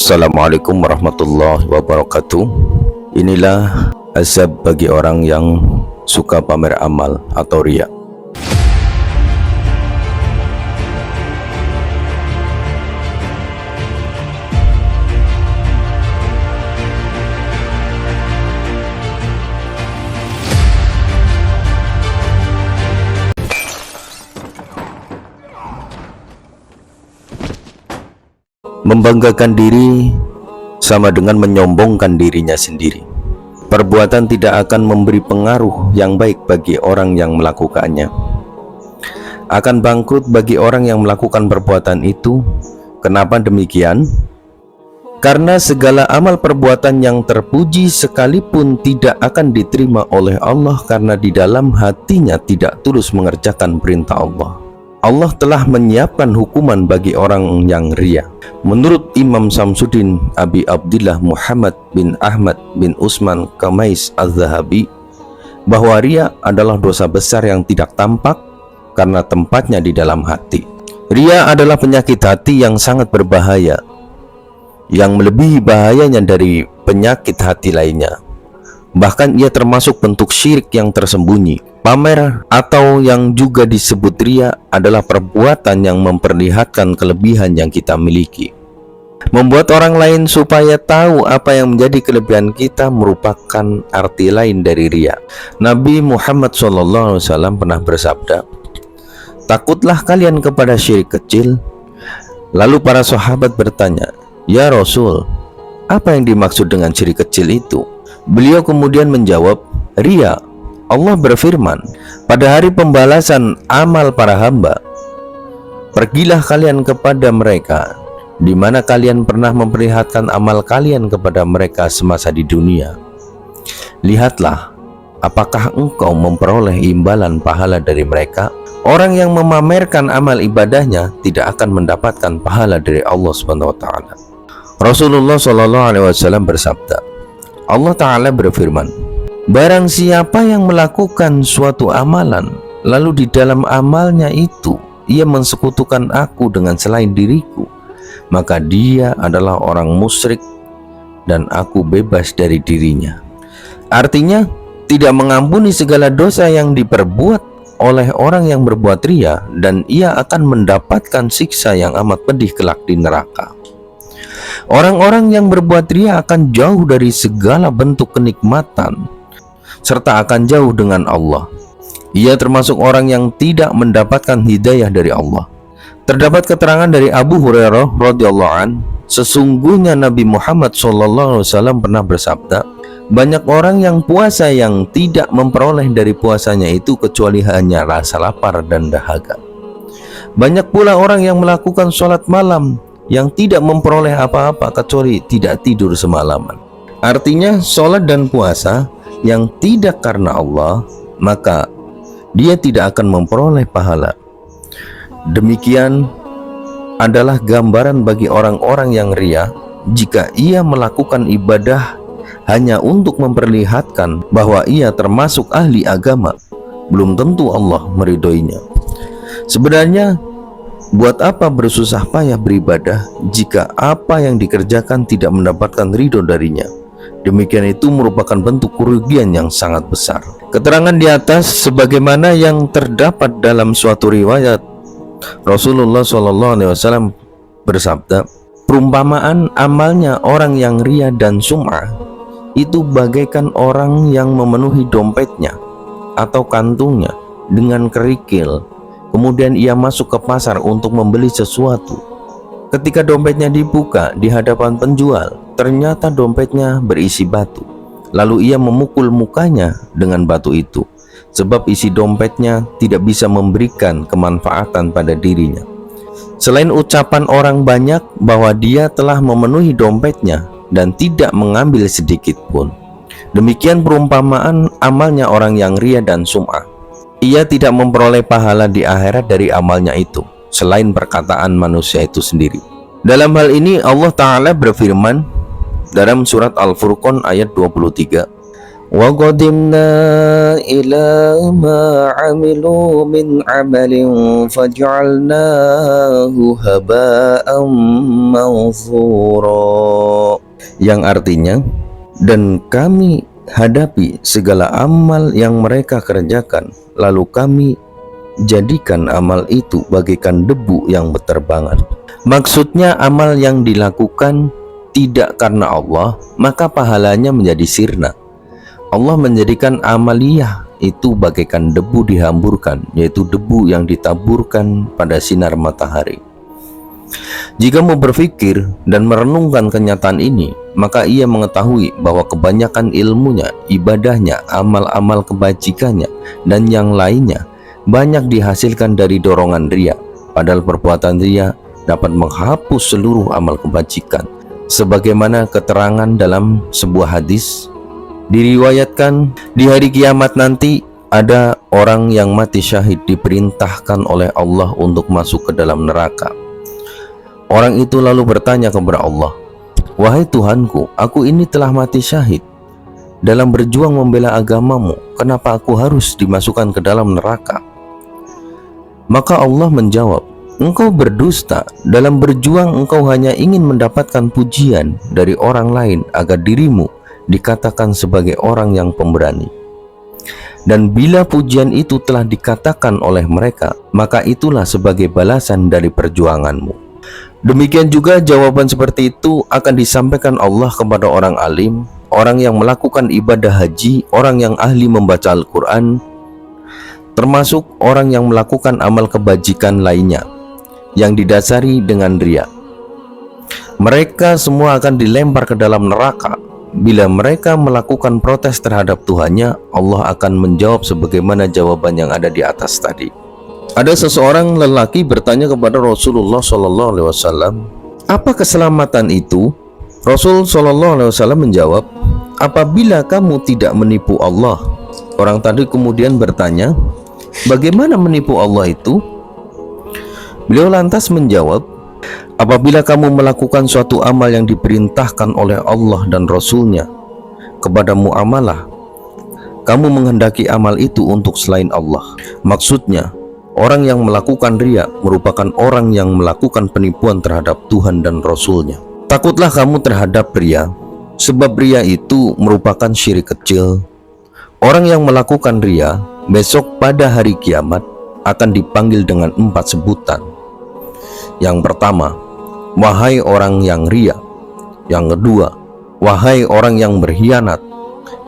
Assalamualaikum warahmatullahi wabarakatuh. Inilah azab bagi orang yang suka pamer amal atau riya. Membanggakan diri sama dengan menyombongkan dirinya sendiri. Perbuatan tidak akan memberi pengaruh yang baik bagi orang yang melakukannya. Akan bangkrut bagi orang yang melakukan perbuatan itu. Kenapa demikian? Karena segala amal perbuatan yang terpuji sekalipun tidak akan diterima oleh Allah karena di dalam hatinya tidak tulus mengerjakan perintah Allah. Allah telah menyiapkan hukuman bagi orang yang riya. Menurut Imam Samsuddin Abi Abdillah Muhammad bin Ahmad bin Usman Kamais Az-Zahabi, bahwa riya adalah dosa besar yang tidak tampak karena tempatnya di dalam hati. Riya adalah penyakit hati yang sangat berbahaya, yang melebihi bahayanya dari penyakit hati lainnya. Bahkan ia termasuk bentuk syirik yang tersembunyi. Pamer atau yang juga disebut riya adalah perbuatan yang memperlihatkan kelebihan yang kita miliki. Membuat orang lain supaya tahu apa yang menjadi kelebihan kita merupakan arti lain dari riya. Nabi Muhammad SAW pernah bersabda, "Takutlah kalian kepada syirik kecil." Lalu para sahabat bertanya, "Ya Rasul, apa yang dimaksud dengan syirik kecil itu?" Beliau kemudian menjawab, "Riya. Allah berfirman, pada hari pembalasan amal para hamba, pergilah kalian kepada mereka, di mana kalian pernah memperlihatkan amal kalian kepada mereka semasa di dunia. Lihatlah, apakah engkau memperoleh imbalan pahala dari mereka? Orang yang memamerkan amal ibadahnya tidak akan mendapatkan pahala dari Allah SWT. Rasulullah SAW bersabda, Allah Ta'ala berfirman, barang siapa yang melakukan suatu amalan, lalu di dalam amalnya itu ia mensekutukan aku dengan selain diriku, maka dia adalah orang musyrik dan aku bebas dari dirinya. Artinya, tidak mengampuni segala dosa yang diperbuat oleh orang yang berbuat riya, dan ia akan mendapatkan siksa yang amat pedih kelak di neraka. Orang-orang yang berbuat riya akan jauh dari segala bentuk kenikmatan serta akan jauh dengan Allah. Ia termasuk orang yang tidak mendapatkan hidayah dari Allah. Terdapat keterangan dari Abu Hurairah radhiyallahu an, sesungguhnya Nabi Muhammad SAW pernah bersabda, banyak orang yang puasa yang tidak memperoleh dari puasanya itu kecuali hanya rasa lapar dan dahaga. Banyak pula orang yang melakukan sholat malam yang tidak memperoleh apa-apa kecuali tidak tidur semalaman. Artinya sholat dan puasa yang tidak karena Allah, maka dia tidak akan memperoleh pahala. Demikian adalah gambaran bagi orang-orang yang riya. Jika ia melakukan ibadah hanya untuk memperlihatkan bahwa ia termasuk ahli agama, belum tentu Allah meridhoinya. Sebenarnya, buat apa bersusah payah beribadah jika apa yang dikerjakan tidak mendapatkan ridho darinya? Demikian itu merupakan bentuk kerugian yang sangat besar. Keterangan di atas sebagaimana yang terdapat dalam suatu riwayat, Rasulullah SAW bersabda, perumpamaan amalnya orang yang riya dan sum'ah itu bagaikan orang yang memenuhi dompetnya atau kantungnya dengan kerikil. Kemudian ia masuk ke pasar untuk membeli sesuatu. Ketika dompetnya dibuka di hadapan penjual, ternyata dompetnya berisi batu. Lalu ia memukul mukanya dengan batu itu, sebab isi dompetnya tidak bisa memberikan kemanfaatan pada dirinya. Selain ucapan orang banyak bahwa dia telah memenuhi dompetnya dan tidak mengambil sedikit pun. Demikian perumpamaan amalnya orang yang riya dan sum'ah. Ia tidak memperoleh pahala di akhirat dari amalnya itu, selain perkataan manusia itu sendiri. Dalam hal ini Allah Ta'ala berfirman dalam surat Al-Furqan ayat 23, وَقَدِمْنَا إِلَى مَا عَمِلُوا مِنْ عَمَلٍ فَجَعَلْنَاهُ هَبَاءً مَنْثُورًا, yang artinya, dan kami hadapi segala amal yang mereka kerjakan, lalu kami jadikan amal itu bagaikan debu yang berterbangan. Maksudnya amal yang dilakukan tidak karena Allah, maka pahalanya menjadi sirna. Allah menjadikan amaliyah itu bagaikan debu dihamburkan, yaitu debu yang ditaburkan pada sinar matahari. Jika mau berpikir dan merenungkan kenyataan ini, maka ia mengetahui bahwa kebanyakan ilmunya, ibadahnya, amal-amal kebajikannya, dan yang lainnya banyak dihasilkan dari dorongan riya. Padahal perbuatan riya dapat menghapus seluruh amal kebajikan. Sebagaimana keterangan dalam sebuah hadis, diriwayatkan di hari kiamat nanti ada orang yang mati syahid diperintahkan oleh Allah untuk masuk ke dalam neraka. Orang itu lalu bertanya kepada Allah, "Wahai Tuhanku, aku ini telah mati syahid dalam berjuang membela agamamu, kenapa aku harus dimasukkan ke dalam neraka?" Maka Allah menjawab, "Engkau berdusta, dalam berjuang engkau hanya ingin mendapatkan pujian dari orang lain agar dirimu dikatakan sebagai orang yang pemberani. Dan bila pujian itu telah dikatakan oleh mereka, maka itulah sebagai balasan dari perjuanganmu." Demikian juga jawaban seperti itu akan disampaikan Allah kepada orang alim, orang yang melakukan ibadah haji, orang yang ahli membaca Al-Quran, termasuk orang yang melakukan amal kebajikan lainnya yang didasari dengan riya. Mereka semua akan dilempar ke dalam neraka. Bila mereka melakukan protes terhadap Tuhannya, Allah akan menjawab sebagaimana jawaban yang ada di atas tadi. Ada seseorang lelaki bertanya kepada Rasulullah SAW, "Apa keselamatan itu?" Rasul SAW menjawab, "Apabila kamu tidak menipu Allah." Orang tadi kemudian bertanya, "Bagaimana menipu Allah itu?" Beliau lantas menjawab, "Apabila kamu melakukan suatu amal yang diperintahkan oleh Allah dan Rasul-Nya kepadamu amalah, kamu menghendaki amal itu untuk selain Allah." Maksudnya, orang yang melakukan riya merupakan orang yang melakukan penipuan terhadap Tuhan dan Rasul-Nya. Takutlah kamu terhadap riya, sebab riya itu merupakan syirik kecil. Orang yang melakukan riya besok pada hari kiamat akan dipanggil dengan 4 sebutan. Yang pertama, wahai orang yang riya. Yang kedua, wahai orang yang berkhianat.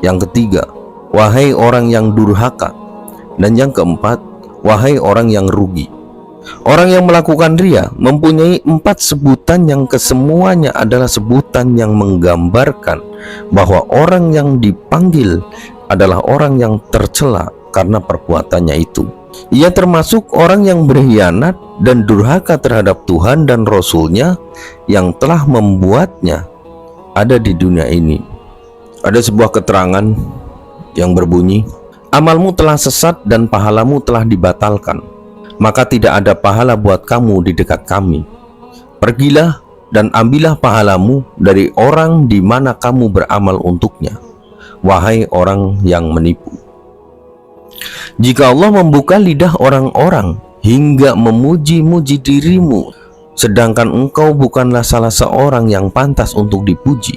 Yang ketiga, wahai orang yang durhaka. Dan yang keempat, wahai orang yang rugi. Orang yang melakukan riya mempunyai 4 sebutan yang kesemuanya adalah sebutan yang menggambarkan bahwa orang yang dipanggil adalah orang yang tercela karena perbuatannya itu. Ia termasuk orang yang berkhianat dan durhaka terhadap Tuhan dan Rasul-Nya yang telah membuatnya ada di dunia ini. Ada sebuah keterangan yang berbunyi, "Amalmu telah sesat dan pahalamu telah dibatalkan, maka tidak ada pahala buat kamu di dekat kami. Pergilah dan ambillah pahalamu dari orang di mana kamu beramal untuknya, wahai orang yang menipu." Jika Allah membuka lidah orang-orang hingga memuji-muji dirimu, sedangkan engkau bukanlah salah seorang yang pantas untuk dipuji,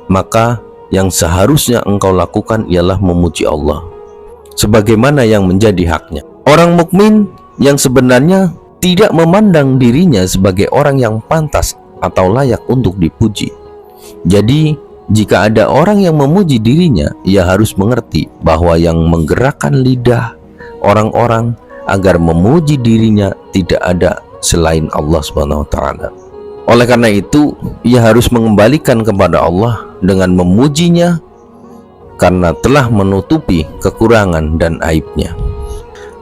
maka yang seharusnya engkau lakukan ialah memuji Allah sebagaimana yang menjadi haknya. Orang mukmin yang sebenarnya tidak memandang dirinya sebagai orang yang pantas atau layak untuk dipuji. Jadi jika ada orang yang memuji dirinya, ia harus mengerti bahwa yang menggerakkan lidah orang-orang agar memuji dirinya tidak ada selain Allah SWT. Oleh karena itu, ia harus mengembalikan kepada Allah dengan memujinya karena telah menutupi kekurangan dan aibnya.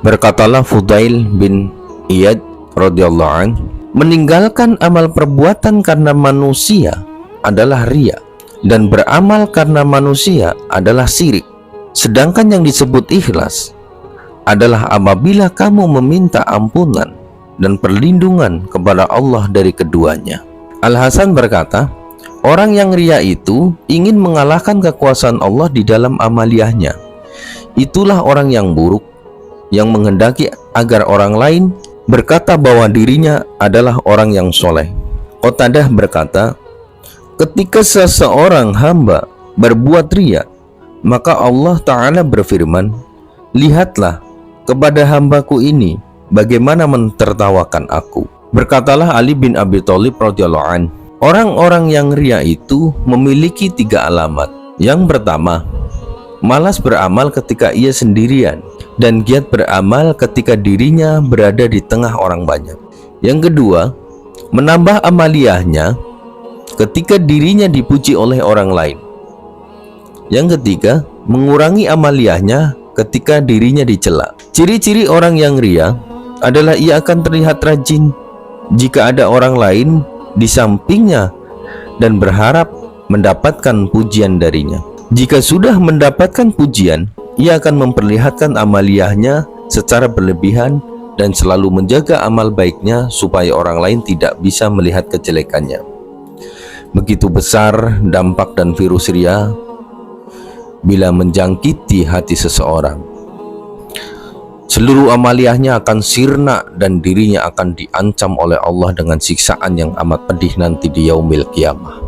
Berkatalah Fudail bin Iyad radhiyallahu an, meninggalkan amal perbuatan karena manusia adalah riya, dan beramal karena manusia adalah syirik. Sedangkan yang disebut ikhlas adalah apabila kamu meminta ampunan dan perlindungan kepada Allah dari keduanya. Al-Hasan berkata, Orang yang riya itu ingin mengalahkan kekuasaan Allah di dalam amaliyahnya. Itulah orang yang buruk, yang menghendaki agar orang lain berkata bahwa dirinya adalah orang yang soleh. Qatadah berkata, ketika seseorang hamba berbuat riya, maka Allah Ta'ala berfirman, lihatlah kepada hambaku ini bagaimana mentertawakan aku. Berkatalah Ali bin Abi Thalib radhiyallahu anhu, orang-orang yang riya itu memiliki 3 alamat. Yang pertama, malas beramal ketika ia sendirian dan giat beramal ketika dirinya berada di tengah orang banyak. Yang kedua, menambah amaliyahnya ketika dirinya dipuji oleh orang lain. Yang ketiga, mengurangi amaliyahnya ketika dirinya dicela. Ciri-ciri orang yang riya adalah ia akan terlihat rajin jika ada orang lain di sampingnya dan berharap mendapatkan pujian darinya. Jika sudah mendapatkan pujian, ia akan memperlihatkan amaliyahnya secara berlebihan dan selalu menjaga amal baiknya supaya orang lain tidak bisa melihat kejelekannya. Begitu besar dampak dan virus riya bila menjangkiti hati seseorang. Seluruh amaliyahnya akan sirna dan dirinya akan diancam oleh Allah dengan siksaan yang amat pedih nanti di yaumil qiyamah.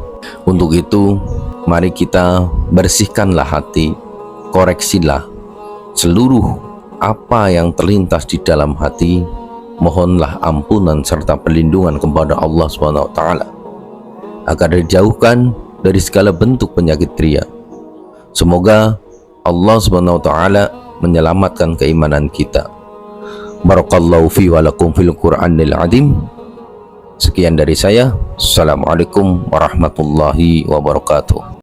Untuk itu, mari kita bersihkanlah hati, koreksilah seluruh apa yang terlintas di dalam hati. Mohonlah ampunan serta perlindungan kepada Allah SWT agar dijauhkan dari segala bentuk penyakit riya. Semoga Allah SWT menyelamatkan keimanan kita. Barakallahu fi wa lakum fil Qur'anil azim. Sekian dari saya. Assalamualaikum warahmatullahi wabarakatuh.